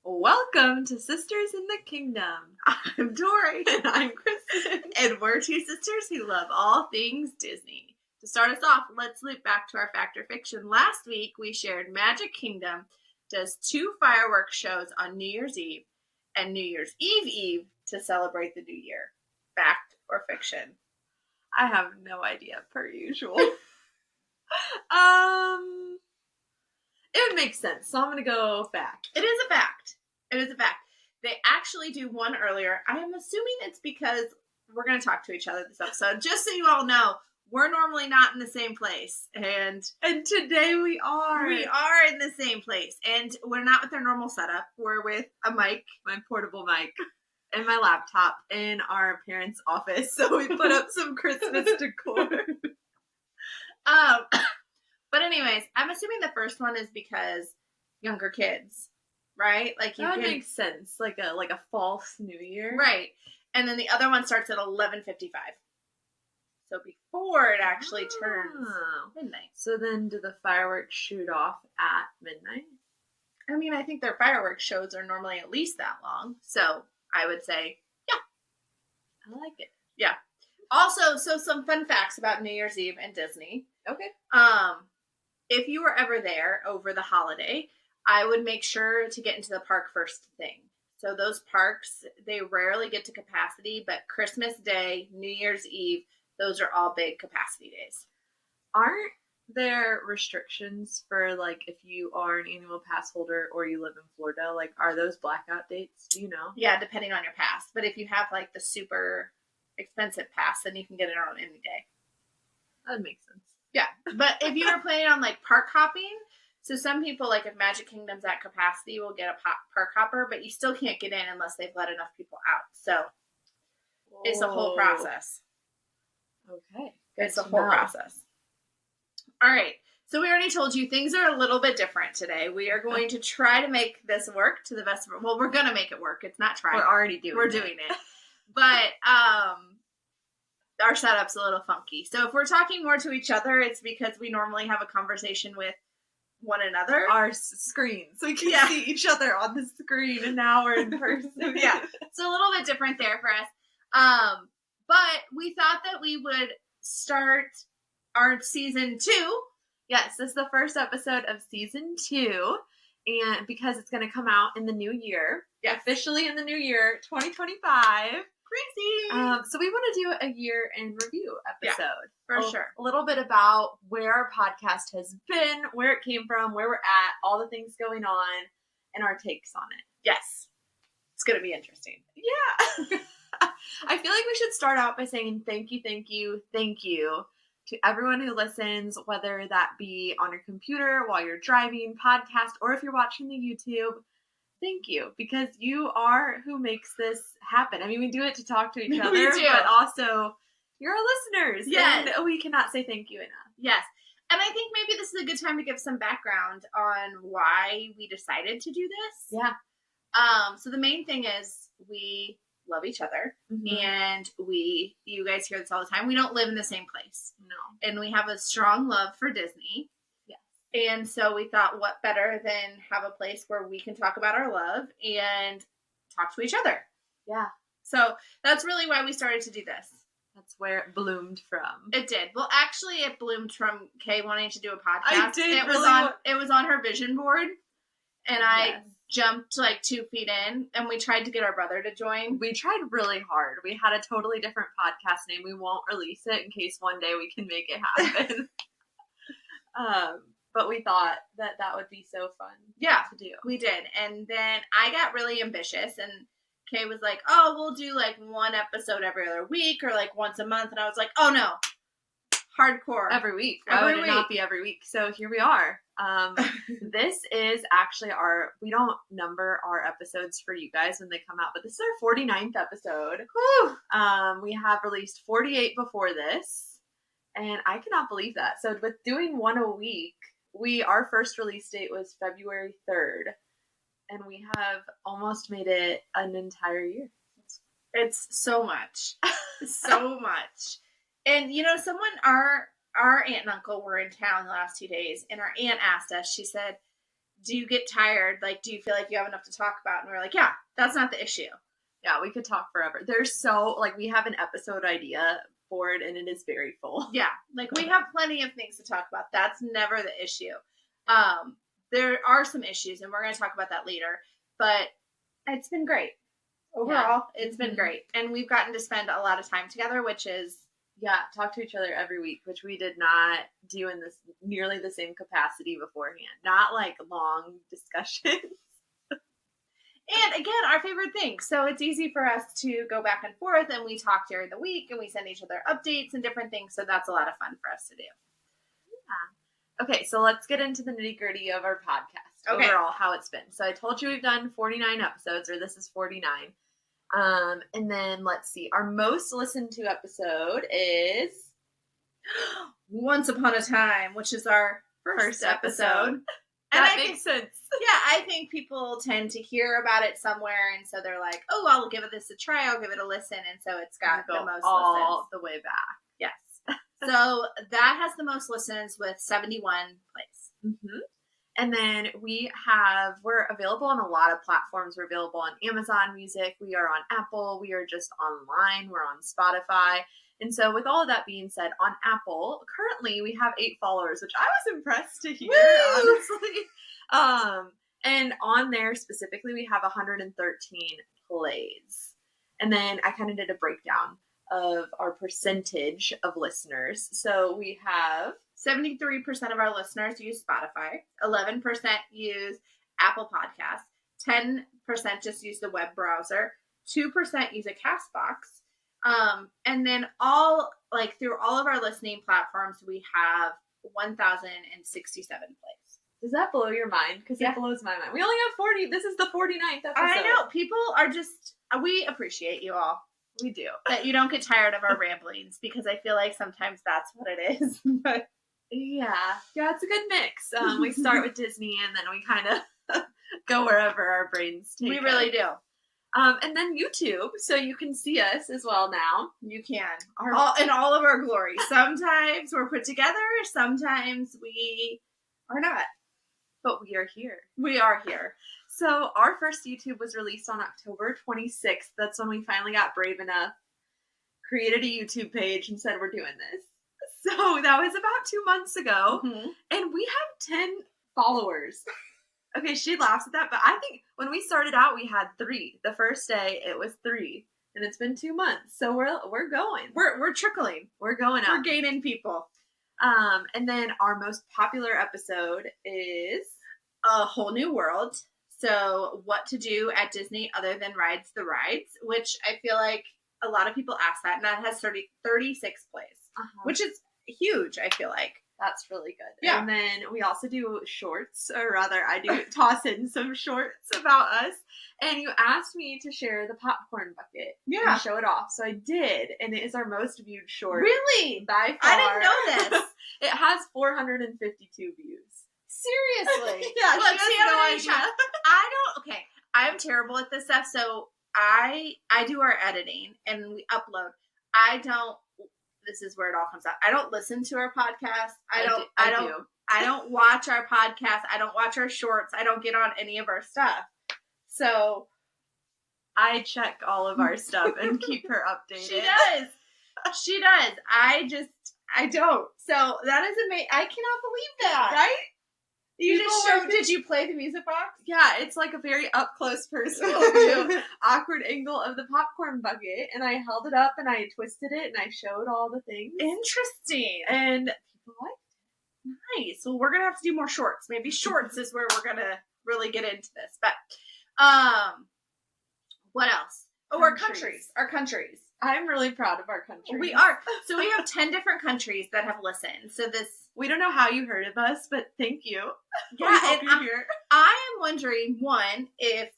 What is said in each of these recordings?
Welcome to Sisters in the Kingdom. I'm Tori. And I'm Kristen. And we're two sisters who love all things Disney. To start us off, let's loop back to our Fact or Fiction. Last week, we shared Magic Kingdom does 2 fireworks shows on New Year's Eve and New Year's Eve to celebrate the new year. Fact or fiction? I have no idea, per usual. It would make sense, so I'm going to go fact. It is a fact. They actually do one earlier. I am assuming it's because we're going to talk to each other this episode. Just so you all know, we're normally not in the same place. And today we are. We are in the same place. And we're not with our normal setup. We're with a mic, my portable mic, and my laptop in our parents' office. So we put up some Christmas decor. But anyways, I'm assuming the first one is because younger kids, right? Like that makes sense. Like a false New Year, right? And then the other one starts at 11:55, so before it actually turns midnight. So then, do the fireworks shoot off at midnight? I mean, I think their fireworks shows are normally at least that long, so I would say, yeah, I like it. Yeah. Also, so some fun facts about New Year's Eve and Disney. Okay. If you were ever there over the holiday, I would make sure to get into the park first thing. So those parks, they rarely get to capacity, but Christmas Day, New Year's Eve, those are all big capacity days. Aren't there restrictions for, like, if you are an annual pass holder or you live in Florida? Like, are those blackout dates? Do you know? Yeah, depending on your pass. But if you have, like, the super expensive pass, then you can get it on any day. That would make sense. Yeah, but if you were planning on, like, park hopping, so some people, like, if Magic Kingdom's at capacity, will get a park hopper, but you still can't get in unless they've let enough people out. So it's a whole process. Okay. It's a whole process. All right. So we already told you things are a little bit different today. We are going to try to make this work to the best of our... Well, we're going to make it work. It's not trying. We're already doing it. We're doing it. But our setup's a little funky. So if we're talking more to each other, it's because we normally have a conversation with one another. Our screens. We can see each other on the screen, and now we're in person. Yeah. So a little bit different there for us. But we thought that we would start our season 2. Yes, this is the first episode of season 2. And because it's going to come out in the new year. Yeah. Officially in the new year, 2025. Crazy. So we want to do a year in review episode. Yeah, for sure. A little bit about where our podcast has been, where it came from, where we're at, all the things going on, and our takes on it. Yes. It's going to be interesting. Yeah. I feel like we should start out by saying thank you to everyone who listens, whether that be on your computer, while you're driving, podcast, or if you're watching the YouTube. Thank you, because you are who makes this happen. I mean, we do it to talk to each other, but also you're our listeners. Yes. And we cannot say thank you enough. Yes. And I think maybe this is a good time to give some background on why we decided to do this. Yeah. So the main thing is we love each other, and you guys hear this all the time. We don't live in the same place. No. And we have a strong love for Disney. And so we thought, what better than have a place where we can talk about our love and talk to each other. Yeah. So that's really why we started to do this. That's where it bloomed from. It did. Well, actually, it bloomed from Kay wanting to do a podcast. I did. It was on her vision board, and I jumped like 2 feet in, and we tried to get our brother to join. We tried really hard. We had a totally different podcast name. We won't release it in case one day we can make it happen. But we thought that would be so fun to do. We did. And then I got really ambitious, and Kay was like, oh, we'll do like 1 episode every other week or like once a month. And I was like, oh no, hardcore. Every week. Why would it not be every week? So here we are. This is actually we don't number our episodes for you guys when they come out, but this is our 49th episode. Whew. We have released 48 before this, and I cannot believe that. So with doing 1 a week, our first release date was February 3rd, and we have almost made it an entire year. It's so much. So much. And, our aunt and uncle were in town the last 2 days, and our aunt asked us, she said, do you get tired? Like, do you feel like you have enough to talk about? And we're like, yeah, that's not the issue. Yeah, we could talk forever. There's so, like, we have an episode idea board and it is very full. Yeah, like we have plenty of things to talk about. That's never the issue. There are some issues, and we're going to talk about that later, but it's been great. Overall, it's been great. And we've gotten to spend a lot of time together, which is... Yeah, talk to each other every week, which we did not do in this nearly the same capacity beforehand. Not like long discussions. And again, our favorite thing. So it's easy for us to go back and forth, and we talk during the week, and we send each other updates and different things. So that's a lot of fun for us to do. Yeah. Okay, so let's get into the nitty gritty of our podcast. Okay. Overall, how it's been. So I told you we've done 49 episodes, or this is 49. And then let's see. Our most listened to episode is Once Upon a Time, which is our first episode. And that makes sense. Yeah, I think people tend to hear about it somewhere, and so they're like, "Oh, I'll give this a try. I'll give it a listen." And so it's got the most all listens the way back. Yes. So that has the most listens with 71 plays. Mm-hmm. And then we're available on a lot of platforms. We're available on Amazon Music. We are on Apple. We are just online. We're on Spotify. And so with all of that being said, on Apple, currently we have 8 followers, which I was impressed to hear, honestly. And on there specifically, we have 113 plays. And then I kind of did a breakdown of our percentage of listeners. So we have 73% of our listeners use Spotify, 11% use Apple Podcasts, 10% just use the web browser, 2% use a Castbox, and then through all of our listening platforms, we have 1,067 plays. Does that blow your mind? Because it blows my mind. We only have 40. This is the 49th episode. I know. People are just, we appreciate you all. We do. That you don't get tired of our ramblings, because I feel like sometimes that's what it is. But yeah, it's a good mix. We start with Disney and then we kind of go wherever our brains take us. We really do. And then YouTube, so you can see us as well now. You can. In all of our glory. Sometimes we're put together, sometimes we are not. But we are here. We are here. So our first YouTube was released on October 26th. That's when we finally got brave enough, created a YouTube page, and said we're doing this. So that was about 2 months ago. Mm-hmm. And we have 10 followers. Okay, she laughs at that, but I think when we started out, we had 3. The first day, it was 3. And it's been 2 months. So we're going. We're trickling. We're going up. We're gaining people. And then our most popular episode is A Whole New World. So what to do at Disney other than rides the rides, which I feel like a lot of people ask that, and that has 36 plays, which is huge, I feel like. That's really good. Yeah. And then we also do shorts, or rather I do toss in some shorts about us. And you asked me to share the popcorn bucket and show it off. So I did. And it is our most viewed short. Really? By far. I didn't know this. It has 452 views. Seriously? Yeah, Look, she has no idea. I'm terrible at this stuff. So I do our editing and we upload. This is where it all comes out. I don't listen to our podcast. I don't watch our podcast. I don't watch our shorts. I don't get on any of our stuff. So I check all of our stuff and keep her updated. She does. I don't. So that is amazing. I cannot believe that. Right? Did you play the music box? Yeah, it's like a very up close personal view, awkward angle of the popcorn bucket, and I held it up and I twisted it and I showed all the things. Interesting. And people liked it. Nice. Well, we're gonna have to do more shorts. Maybe shorts is where we're gonna really get into this. But what else? Oh, our countries. I'm really proud of our country. We are. So we have 10 different countries that have listened. So we don't know how you heard of us, but thank you. Yeah, I am wondering, one, if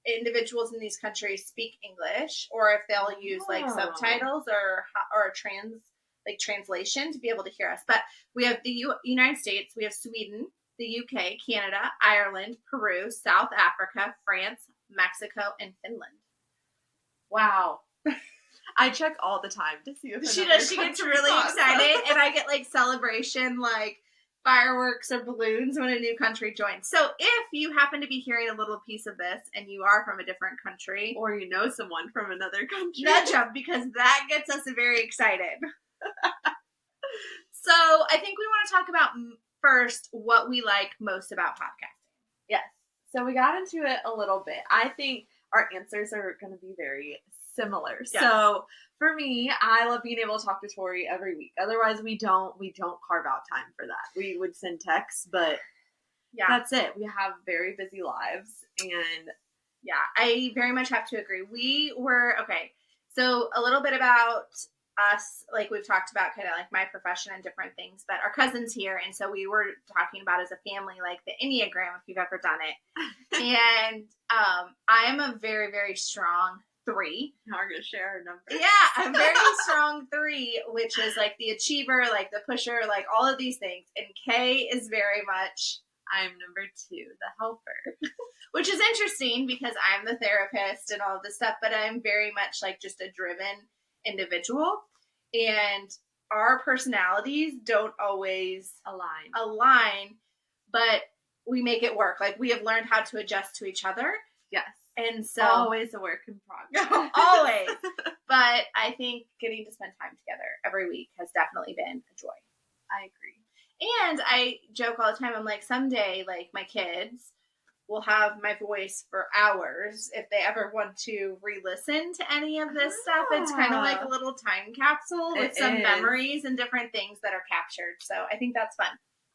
individuals in these countries speak English, or if they'll use like subtitles or a translation to be able to hear us. But we have the United States, we have Sweden, the UK, Canada, Ireland, Peru, South Africa, France, Mexico, and Finland. Wow. I check all the time to see if she does. She gets really excited, and I get like celebration, like fireworks or balloons when a new country joins. So if you happen to be hearing a little piece of this and you are from a different country, or you know someone from another country, nudge them, because that gets us very excited. So I think we want to talk about first what we like most about podcasting. Yes. So we got into it a little bit. I think our answers are going to be very similar. Yeah. So for me, I love being able to talk to Tori every week. Otherwise, we don't carve out time for that. We would send texts, but that's it. We have very busy lives, and I very much have to agree. We were so a little bit about us, like we've talked about kind of like my profession and different things, but our cousin's here, and so we were talking about as a family like the Enneagram, if you've ever done it. And I am a very, very strong 3. Now we're gonna share our number. Yeah, I'm very strong 3, which is like the achiever, like the pusher, like all of these things. And Kay is very much, I'm number 2, the helper. Which is interesting because I'm the therapist and all this stuff, but I'm very much like just a driven individual, and our personalities don't always align, but we make it work. Like, we have learned how to adjust to each other. Yes. And so always a work in progress. Always. But I think getting to spend time together every week has definitely been a joy. I agree. And I joke all the time, I'm like, someday, like, my kids will have my voice for hours if they ever want to re-listen to any of this stuff. It's kind of like a little time capsule with some memories and different things that are captured. So I think that's fun.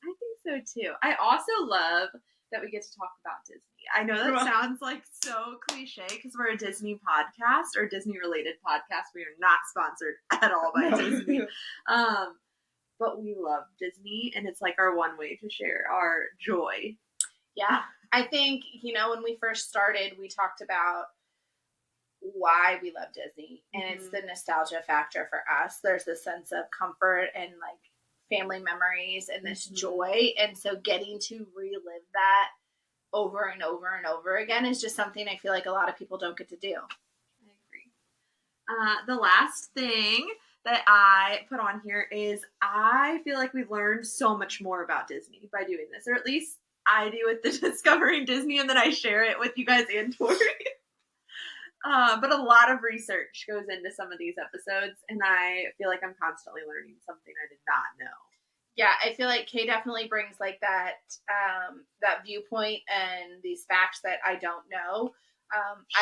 I think so too. I also love that we get to talk about Disney. I know that sounds like so cliche because we're a Disney podcast or Disney related podcast. We are not sponsored at all by Disney. But we love Disney, and it's like our one way to share our joy. Yeah. I think, when we first started, we talked about why we love Disney, and it's the nostalgia factor for us. There's this sense of comfort and like family memories and this joy. And so getting to relive that over and over and over again is just something I feel like a lot of people don't get to do. I agree. The last thing that I put on here is I feel like we've learned so much more about Disney by doing this, or at least I do with the Discovering Disney, and then I share it with you guys and Tori. But a lot of research goes into some of these episodes, and I feel like I'm constantly learning something I did not know. Yeah, I feel like Kay definitely brings like that that viewpoint and these facts that I don't know.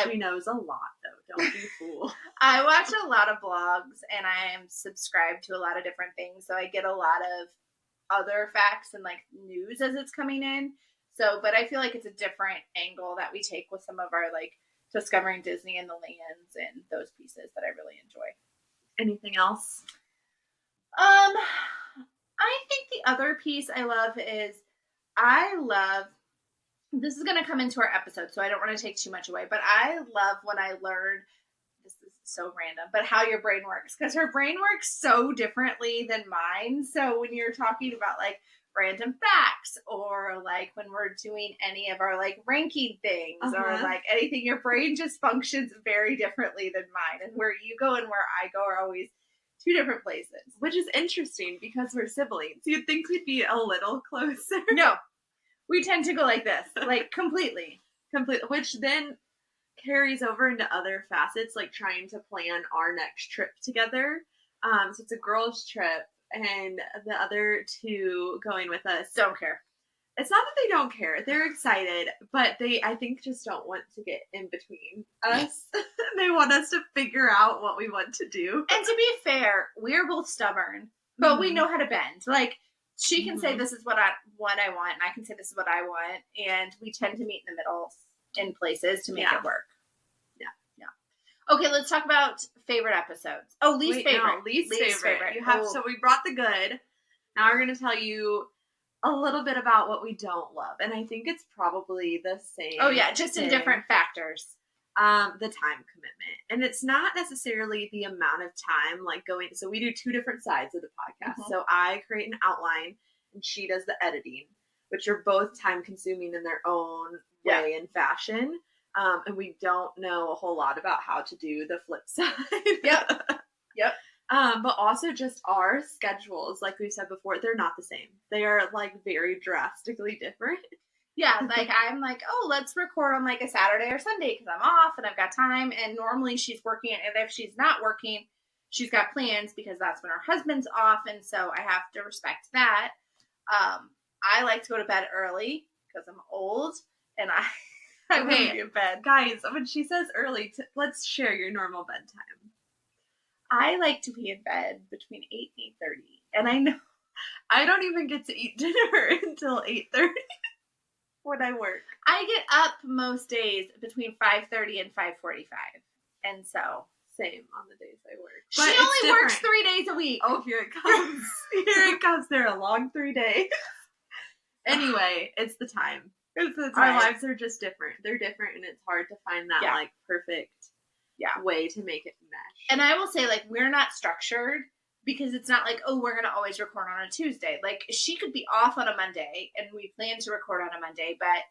She knows a lot, though. Don't be fool. I watch a lot of blogs, and I am subscribed to a lot of different things, so I get a lot of other facts and like news as it's coming in. So, but I feel like it's a different angle that we take with some of our like Discovering Disney and the lands and those pieces that I really enjoy. Anything else? I think the other piece I love is this is going to come into our episode, so I don't want to take too much away, but I love when I learned, this is so random, but how your brain works, because her brain works so differently than mine. So when you're talking about like random facts, or like when we're doing any of our like ranking things or like anything, your brain just functions very differently than mine, and where you go and where I go are always 2 different places, which is interesting because we're siblings. You'd think we'd be a little closer. No, we tend to go like this, like completely, which then carries over into other facets, like trying to plan our next trip together. So it's a girls' trip, and the other 2 going with us don't care. It's not that they don't care. They're excited, but they, I think, just don't want to get in between us. They want us to figure out what we want to do. And to be fair, we're both stubborn, but we know how to bend. Like, she can say this is what I want, and I can say this is what I want, and we tend to meet in the middle in places to make it work. Yeah. Okay, let's talk about favorite episodes. Oh, least favorite. No, least favorite. You have, so we brought the good. Now we're going to tell you a little bit about what we don't love. And I think it's probably the same. Oh, yeah, just in different factors. The time commitment. And it's not necessarily the amount of time, like going, so we do 2 different sides of the podcast. So I create an outline, and she does the editing, which are both time consuming in their own way and fashion. And we don't know a whole lot about how to do the flip side. Yep. But also just our schedules, like we said before, they're not the same. They are like very drastically different. Yeah, like I'm like, oh, let's record on like a Saturday or Sunday because I'm off and I've got time. And normally she's working, and if she's not working, she's got plans because that's when her husband's off, and so I have to respect that. I like to go to bed early because I'm old, and I want to be in bed. Guys, when she says early, let's share your normal bedtime. I like to be in bed between 8 and 8:30, and I know I don't even get to eat dinner until 8:30 when I work. I get up most days between 5:30 and 5:45, and so same on the days I work. She only works 3 days a week. Oh, here it comes. Here it comes. They're a long 3 days. Anyway, it's the time. It's the time. Our lives are just different. They're different, and it's hard to find that like perfect way to make it mesh. And I will say, like, we're not structured because it's not like, oh, we're going to always record on a Tuesday. Like, she could be off on a Monday, and we plan to record on a Monday, but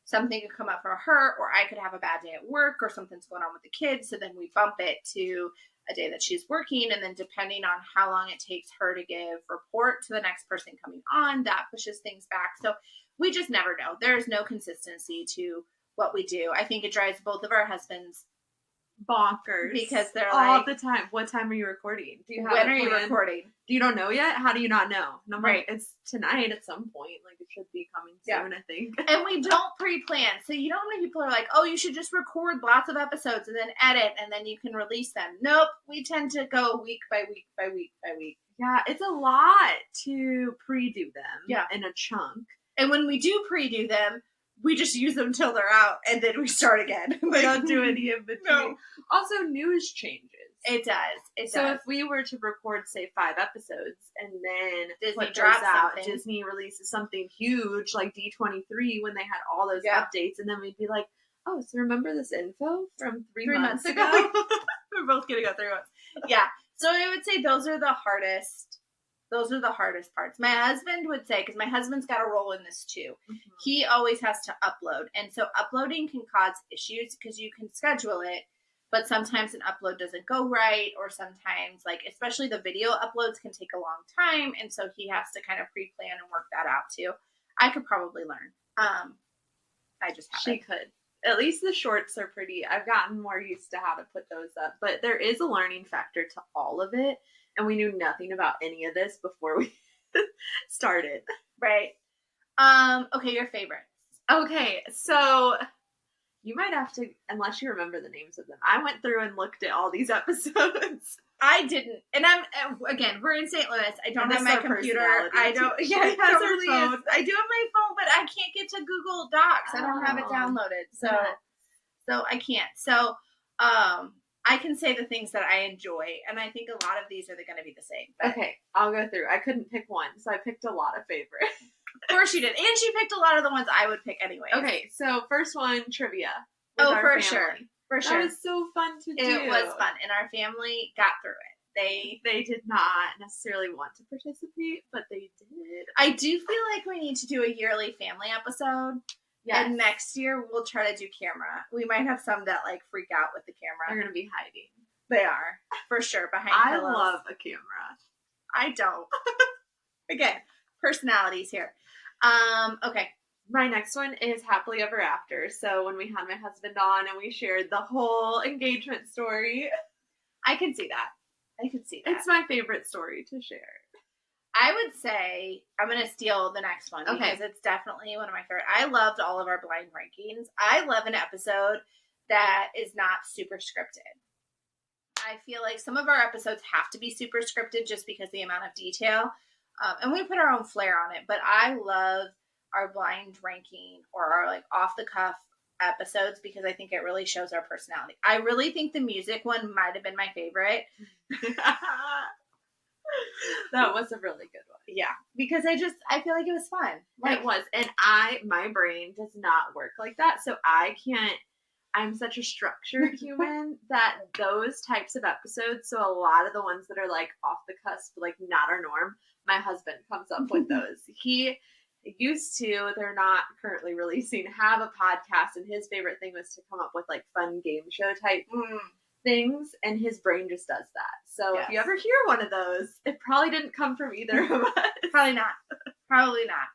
something could come up for her, or I could have a bad day at work, or something's going on with the kids, so then we bump it to a day that she's working, and then depending on how long it takes her to give report to the next person coming on, that pushes things back. So we just never know. There's no consistency to what we do. I think it drives both of our husbands bonkers because they're all like, the time. What time are you recording? Do you have when are you recording? You don't know yet? How do you not know? And I'm right. like, it's tonight at some point. Like, it should be coming soon, I think. And we don't pre-plan. So you know how many people are like, oh, you should just record lots of episodes and then edit and then you can release them. Nope. We tend to go week by week by week by week. Yeah, it's a lot to pre-do them in a chunk. And when we do pre-do them, we just use them till they're out, and then we start again. We don't do any in between. No. Also, news changes. It does. So if we were to record, say, 5 episodes, and then Disney drops out, Disney releases something huge like D23 when they had all those updates, and then we'd be like, oh, so remember this info from 3 months ago? We're both gonna go 3 months. Yeah. So I would say those are the hardest parts. My husband would say, because my husband's got a role in this too, he always has to upload. And so uploading can cause issues because you can schedule it, but sometimes an upload doesn't go right, or sometimes, like, especially the video uploads can take a long time. And so he has to kind of pre-plan and work that out too. I could probably learn. I just haven't. She could. At least the shorts are pretty. I've gotten more used to how to put those up, but there is a learning factor to all of it. And we knew nothing about any of this before we started. Right. Okay, your favorites. Okay, so you might have to, unless you remember the names of them. I went through and looked at all these episodes. I didn't. And again, we're in St. Louis. I don't have my computer. I don't. Yeah, it totally is. I do have my phone, but I can't get to Google Docs. I don't have it downloaded. So I can't. So, I can say the things that I enjoy, and I think a lot of these are going to be the same. But. Okay, I'll go through. I couldn't pick one, so I picked a lot of favorites. Of course you did. And she picked a lot of the ones I would pick anyway. Okay, so first one, trivia. Oh, for sure. For sure. That was so fun to do. It was fun, and our family got through it. They did not necessarily want to participate, but they did. I do feel like we need to do a yearly family episode. Yes. And next year, we'll try to do camera. We might have some that, like, freak out with the camera. They're going to be hiding. They are. For sure. Behind pillows. I love a camera. I don't. Again, personalities here. Okay. My next one is Happily Ever After. So when we had my husband on and we shared the whole engagement story. I can see that. It's my favorite story to share. I would say I'm going to steal the next one because it's definitely one of my favorite. I loved all of our blind rankings. I love an episode that is not super scripted. I feel like some of our episodes have to be super scripted just because the amount of detail. And we put our own flair on it. But I love our blind ranking or our, like, off-the-cuff episodes because I think it really shows our personality. I really think the music one might have been my favorite. That was a really good one. Yeah, because I feel like it was fun. Like, it was. And my brain does not work like that. So I'm such a structured human that those types of episodes, so a lot of the ones that are like off the cusp, like not our norm, my husband comes up with those. He used to, they're not currently releasing, have a podcast, and his favorite thing was to come up with like fun game show type things, and his brain just does that. So if you Yes. ever hear one of those, it probably didn't come from either of us. Probably not. Probably not.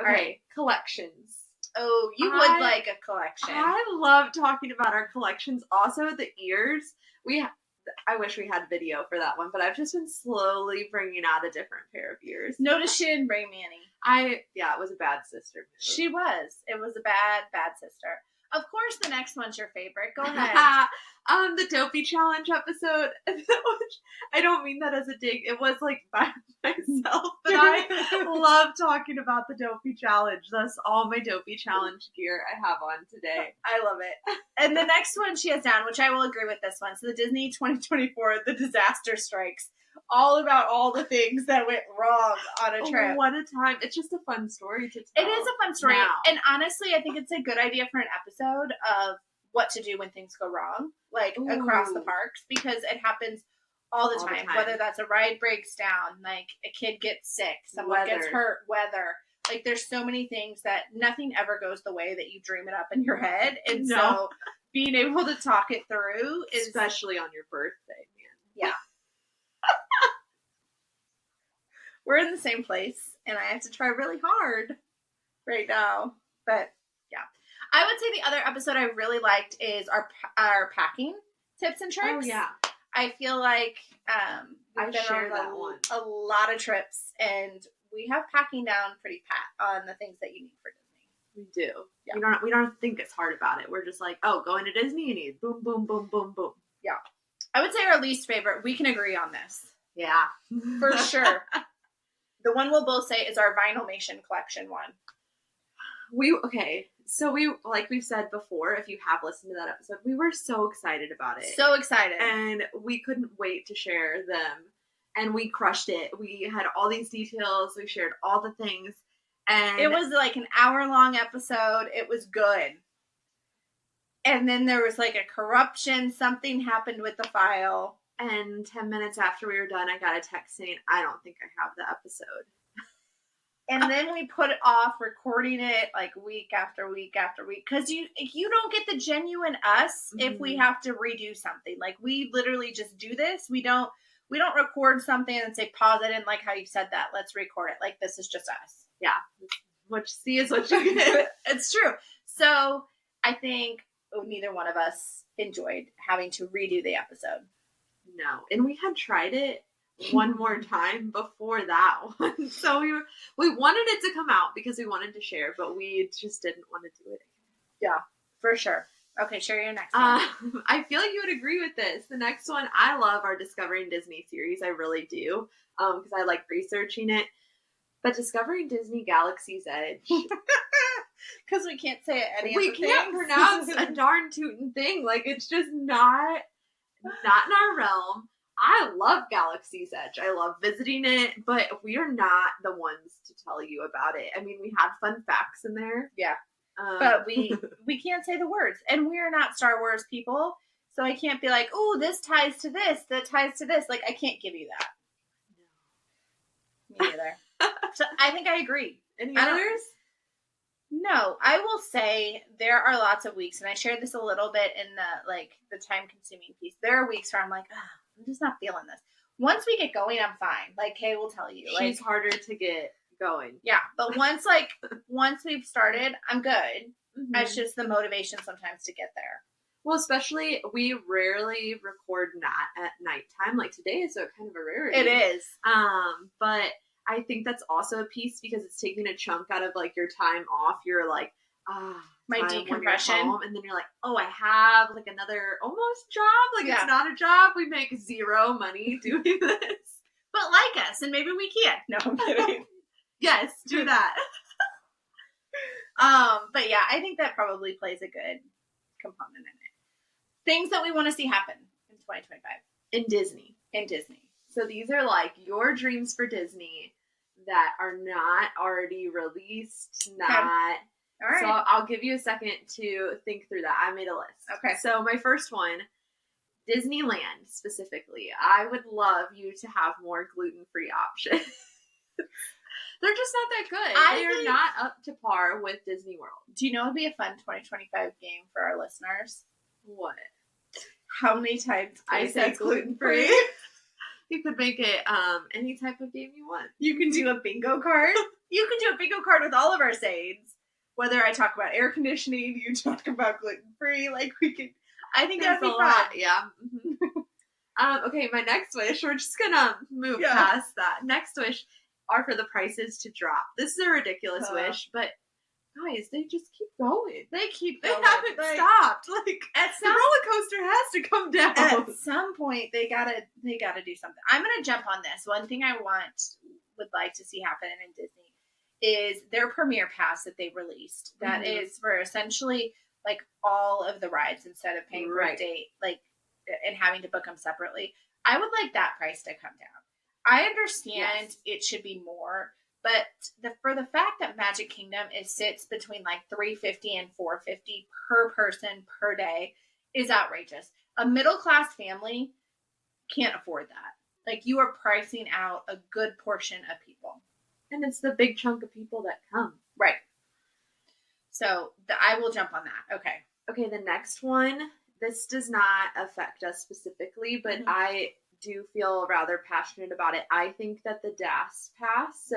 Okay, All right. collections. Oh, you would like a collection. I love talking about our collections. Also, the ears. I wish we had video for that one, but I've just been slowly bringing out a different pair of ears. Notice she didn't bring me any. It was a bad sister move. She was. It was a bad, bad sister. Of course, the next one's your favorite. Go ahead. The Dopey Challenge episode. I don't mean that as a dig. It was like by myself, but I love talking about the Dopey Challenge. That's all my Dopey Challenge gear I have on today. I love it. And the next one she has down, which I will agree with this one. So the Disney 2024, The Disaster Strikes. All about all the things that went wrong on a trip. What a time. It's just a fun story to tell. It is a fun story. Now. And honestly, I think it's a good idea for an episode of what to do when things go wrong, like across the parks, because it happens all the time. Whether that's a ride breaks down, like a kid gets sick, someone gets hurt, weather. Like there's so many things that nothing ever goes the way that you dream it up in your head. And so being able to talk it through is... Especially on your birthday, man. Yeah. We're in the same place, and I have to try really hard right now. But yeah, I would say the other episode I really liked is our packing tips and tricks. Oh yeah, I feel like I've been shared on that one. A lot of trips, and we have packing down pretty pat on the things that you need for Disney. We do. Yeah. We don't think it's hard about it. We're just like, oh, going to Disney, you need boom, boom, boom, boom, boom. Yeah. I would say our least favorite. We can agree on this. Yeah, for sure. The one we'll both say is our Vinylmation collection one. So like we've said before, if you have listened to that episode, we were so excited about it. So excited. And we couldn't wait to share them. And we crushed it. We had all these details. We shared all the things. And it was like an hour-long episode. It was good. And then there was like a corruption. Something happened with the file. And 10 minutes after we were done, I got a text saying, I don't think I have the episode. And then we put off recording it like week after week after week. Because you don't get the genuine us if we have to redo something. Like we literally just do this. We don't record something and say pause it and like how you said that. Let's record it. Like this is just us. Yeah. What you see is what you get. It's true. So I think neither one of us enjoyed having to redo the episode. No. And we had tried it one more time before that one. So we wanted it to come out because we wanted to share, but we just didn't want to do it again. Yeah, for sure. Okay, share your next one. I feel like you would agree with this. The next one, I love our Discovering Disney series. I really do. Because I like researching it. But Discovering Disney Galaxy's Edge. Because we can't say it any We can't pronounce a darn tootin' thing. Like, it's just not in our realm. I love Galaxy's Edge. I love visiting it, but we are not the ones to tell you about it. I mean, we had fun facts in there. Yeah. But we can't say the words. And we are not Star Wars people. So I can't be like, oh, this ties to this, that ties to this. Like, I can't give you that. No. Me neither. So I think I agree. Any others? No, I will say there are lots of weeks, and I shared this a little bit in the time-consuming piece. There are weeks where I'm like, I'm just not feeling this. Once we get going, I'm fine. Like Kay will tell you. She's harder to get going. Yeah, but once we've started, I'm good. Mm-hmm. It's just the motivation sometimes to get there. Well, especially we rarely record not at nighttime. Like today is a kind of a rarity. It is. But I think that's also a piece because it's taking a chunk out of like your time off. You're like, my decompression. Home, and then you're like, oh, I have like another almost job. Like It's not a job. We make zero money doing this. But like us, and maybe we can. No, I'm kidding. Yes, do that. But yeah, I think that probably plays a good component in it. Things that we want to see happen in 2025. In Disney. So these are like your dreams for Disney that are not already released, not... All right. So I'll give you a second to think through that. I made a list. Okay. So my first one, Disneyland specifically. I would love you to have more gluten-free options. They're just not that good. They are not up to par with Disney World. Do you know what would be a fun 2025 game for our listeners? What? How many times I say say gluten-free? gluten-free. You could make it any type of game you want. You can do a bingo card. You can do a bingo card with all of our sayings. Whether I talk about air conditioning, you talk about gluten-free, like we could. I think that'd be fun. Yeah. Okay, my next wish, we're just gonna move past that. Next wish are for the prices to drop. This is a ridiculous wish, but guys, they just keep going. They haven't stopped. Like the roller coaster has to come down. At some point, they gotta do something. I'm gonna jump on this. One thing I would like to see happen in Disney is their premiere pass that they released. That is for essentially like all of the rides instead of paying for a date, like and having to book them separately. I would like that price to come down. I understand it should be more. But for the fact that Magic Kingdom sits between like $350 and $450 per person per day is outrageous. A middle class family can't afford that. Like, you are pricing out a good portion of people, and it's the big chunk of people that come. Right. So I will jump on that. Okay. The next one. This does not affect us specifically, but I do feel rather passionate about it. I think that the DAS Pass,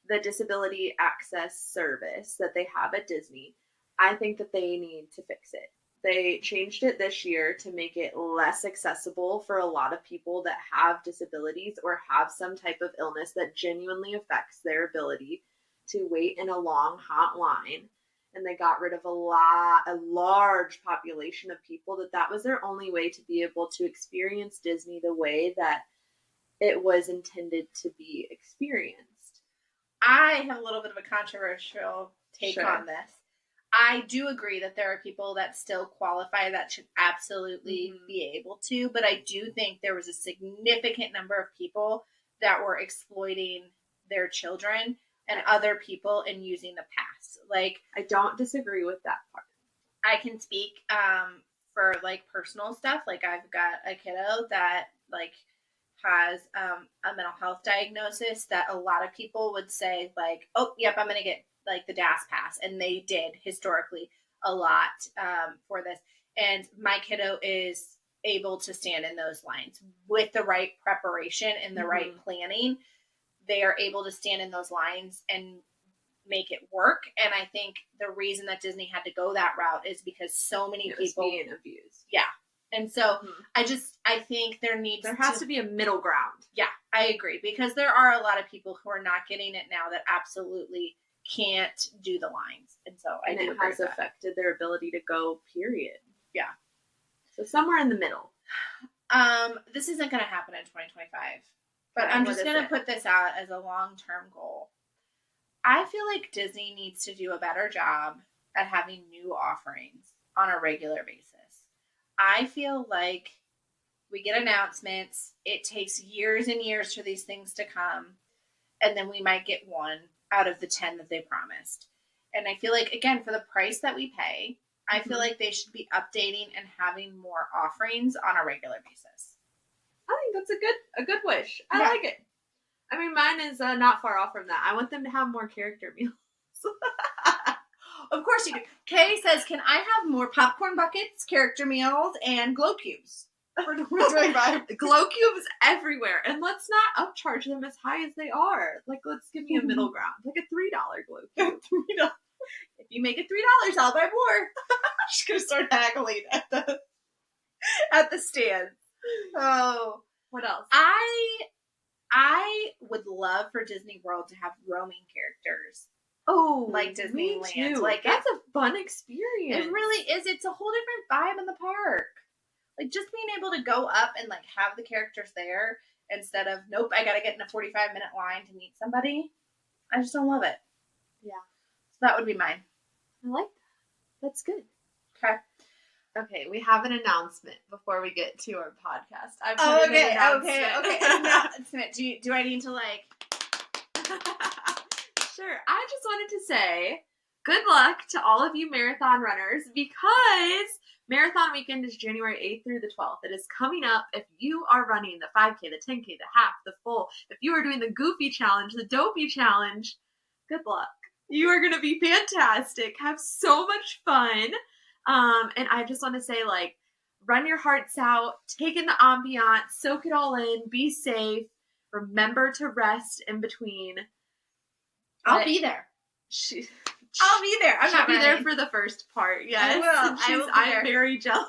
the Disability Access Service that they have at Disney, I think that they need to fix it. They changed it this year to make it less accessible for a lot of people that have disabilities or have some type of illness that genuinely affects their ability to wait in a long, hot line. And they got rid of a large population of people that was their only way to be able to experience Disney the way that it was intended to be experienced. I have a little bit of a controversial take on this. I do agree that there are people that still qualify that should absolutely be able to, but I do think there was a significant number of people that were exploiting their children and other people in using the pass. Like, I don't disagree with that part. I can speak for like personal stuff. Like, I've got a kiddo that like has a mental health diagnosis that a lot of people would say like, oh, yep, I'm going to get like the DAS pass. And they did historically a lot for this. And my kiddo is able to stand in those lines with the right preparation and the right planning. They are able to stand in those lines and make it work. And I think the reason that Disney had to go that route is because so many people being abused. Yeah. And so I think there has to be a middle ground. Yeah, I agree. Because there are a lot of people who are not getting it now that absolutely can't do the lines. And so I do agree has affected their ability to go, period. Yeah. So somewhere in the middle. This isn't going to happen in 2025. But I'm just going to put this out as a long-term goal. I feel like Disney needs to do a better job at having new offerings on a regular basis. I feel like we get announcements. It takes years and years for these things to come. And then we might get one out of the 10 that they promised. And I feel like, again, for the price that we pay, I feel like they should be updating and having more offerings on a regular basis. I think that's a good wish. I like it. I mean, mine is not far off from that. I want them to have more character meals. Of course you do. Kay says, can I have more popcorn buckets, character meals, and glow cubes? Glow cubes everywhere. And let's not upcharge them as high as they are. Like, let's give me a middle ground. Like a $3 glow cube. $3. If you make it $3, I'll buy more. I'm just going to start haggling at the stand. Oh, what else? I would love for Disney World to have roaming characters. Oh, like Disneyland. Me too. Like, that's a fun experience. It really is. It's a whole different vibe in the park. Like, just being able to go up and like have the characters there instead of, nope, I gotta get in a 45-minute line to meet somebody. I just don't love it. Yeah. So that would be mine. I like that. That's good. Okay. Okay, we have an announcement before we get to our podcast. Okay. Announcement. Do I need to like? Sure. I just wanted to say good luck to all of you marathon runners because Marathon Weekend is January 8th through the 12th. It is coming up. If you are running the 5K, the 10K, the half, the full, if you are doing the Goofy Challenge, the Dopey Challenge, good luck. You are going to be fantastic. Have so much fun. And I just want to say, like, run your hearts out, take in the ambiance, soak it all in, be safe, remember to rest in between. I'll be there. I'll be there. I'm not be running. there for the first part. Yes, I will. I'm very jealous.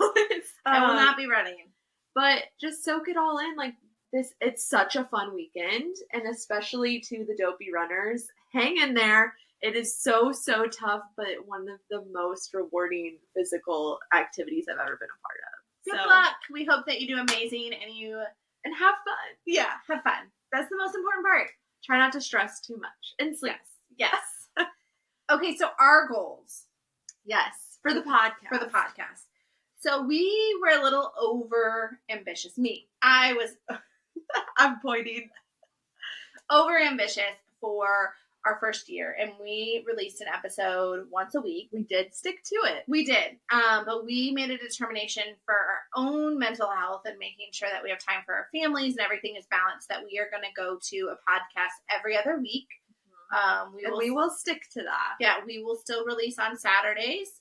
I will not be running. But just soak it all in. Like this, it's such a fun weekend, and especially to the dopey runners, hang in there. It is so tough, but one of the most rewarding physical activities I've ever been a part of. Good luck. We hope that you do amazing and have fun. Yeah, have fun. That's the most important part. Try not to stress too much and sleep. Yes. Okay, so our goals. Yes, for the podcast. So we were a little over ambitious. I was I'm pointing over ambitious for our first year, and we released an episode once a week. We did stick to it. We did. But we made a determination for our own mental health and making sure that we have time for our families and everything is balanced, that we are going to go to a podcast every other week. We will stick to that. Yeah, we will still release on Saturdays,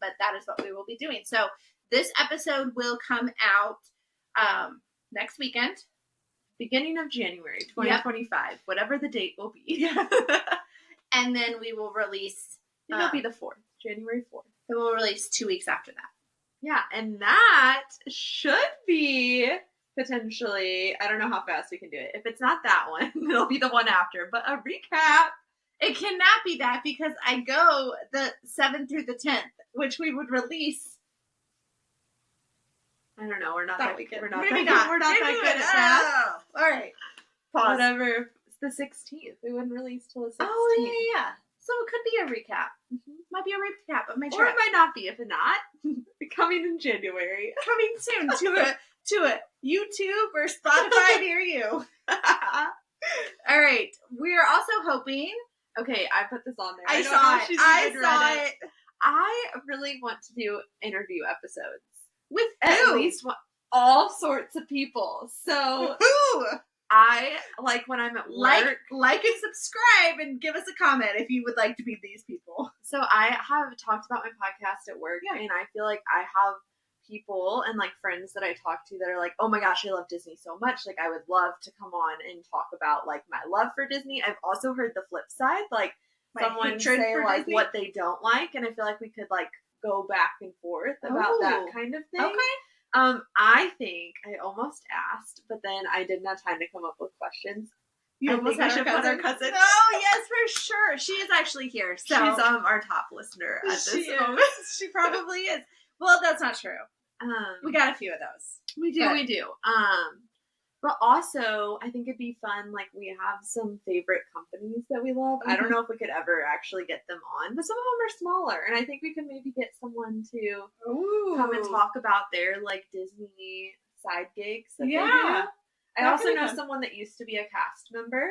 but that is what we will be doing. So this episode will come out next weekend. Beginning of January 2025, whatever the date will be. Yeah. And then we will release... it'll be the 4th, January 4th. It will release 2 weeks after that. Yeah, and that should be... potentially, I don't know how fast we can do it. If it's not that one, it'll be the one after. But a recap. It cannot be that because I go the 7th through the 10th, which we would release. I don't know. We're not that good. We're not that good at that. All right. Pause. Whatever. It's the 16th. We wouldn't release till the 16th. Oh, yeah. So it could be a recap. Mm-hmm. Might be a recap of my trip. Or it might not be. If not, coming in January. Coming soon to a YouTube or Spotify near you. All right. We are also hoping. Okay, I put this on there. I saw it. I really want to do interview episodes with at least all sorts of people. So who? I like when I'm at work. Like and subscribe and give us a comment if you would like to be these people. So I have talked about my podcast at work, and I feel like I have people and like friends that I talk to that are like, oh my gosh, I love Disney so much. Like I would love to come on and talk about like my love for Disney. I've also heard the flip side, like someone say like Disney? What they don't like, and I feel like we could like go back and forth about that kind of thing. Okay. I think I almost asked, but then I didn't have time to come up with questions. You almost had our cousin. Oh yes, for sure. She is actually here. So she's our top listener at this moment. She probably is. Well, that's not true. We got a few of those. We do. But also, I think it'd be fun, like, we have some favorite companies that we love. Mm-hmm. I don't know if we could ever actually get them on, but some of them are smaller, and I think we could maybe get someone to come and talk about their, like, Disney side gigs that they do. I also know someone that used to be a cast member.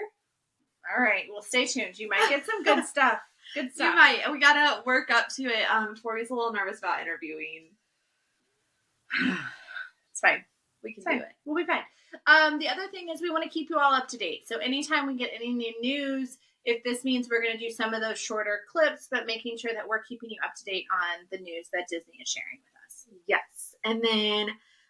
All right, well, stay tuned. You might get some good stuff. Good stuff. You might. We gotta work up to it. Tori's a little nervous about interviewing. It's fine. We can do it. We'll be fine. The other thing is we want to keep you all up to date. So anytime we get any new news, if this means we're going to do some of those shorter clips, but making sure that we're keeping you up to date on the news that Disney is sharing with us. Yes. And then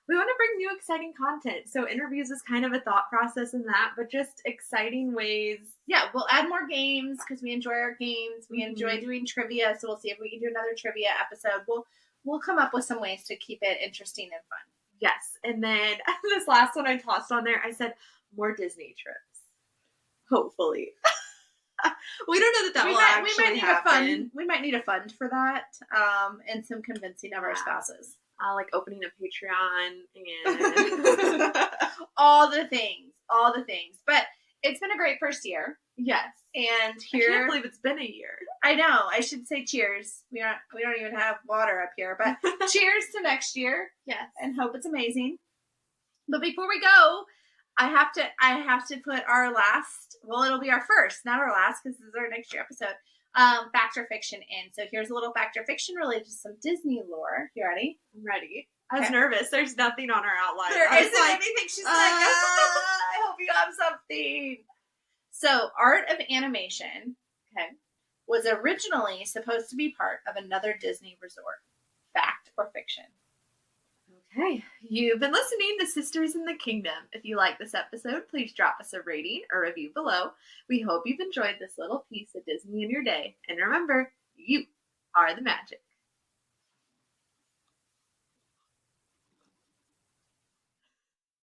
we want to bring new exciting content. So interviews is kind of a thought process in that, but just exciting ways. Yeah, we'll add more games because we enjoy our games. We enjoy doing trivia, so we'll see if we can do another trivia episode. We'll come up with some ways to keep it interesting and fun. Yes. And then this last one I tossed on there, I said more Disney trips. Hopefully. We don't know that will actually happen. We might need a fund for that, and some convincing of our spouses. Like opening a Patreon and all the things. But it's been a great first year. Yes. And I can't believe it's been a year. I know. I should say cheers. We don't even have water up here, but cheers to next year. Yes. And hope it's amazing. But before we go, I have to put our last, well, it'll be our first, not our last, because this is our next year episode, Fact or Fiction in. So here's a little Fact or Fiction related to some Disney lore. You ready? I'm ready. I was nervous. There's nothing on our outline. There isn't anything. She's like, I hope you have something. So, Art of Animation, was originally supposed to be part of another Disney resort. Fact or fiction? Okay, you've been listening to Sisters in the Kingdom. If you like this episode, please drop us a rating or review below. We hope you've enjoyed this little piece of Disney in your day. And remember, you are the magic.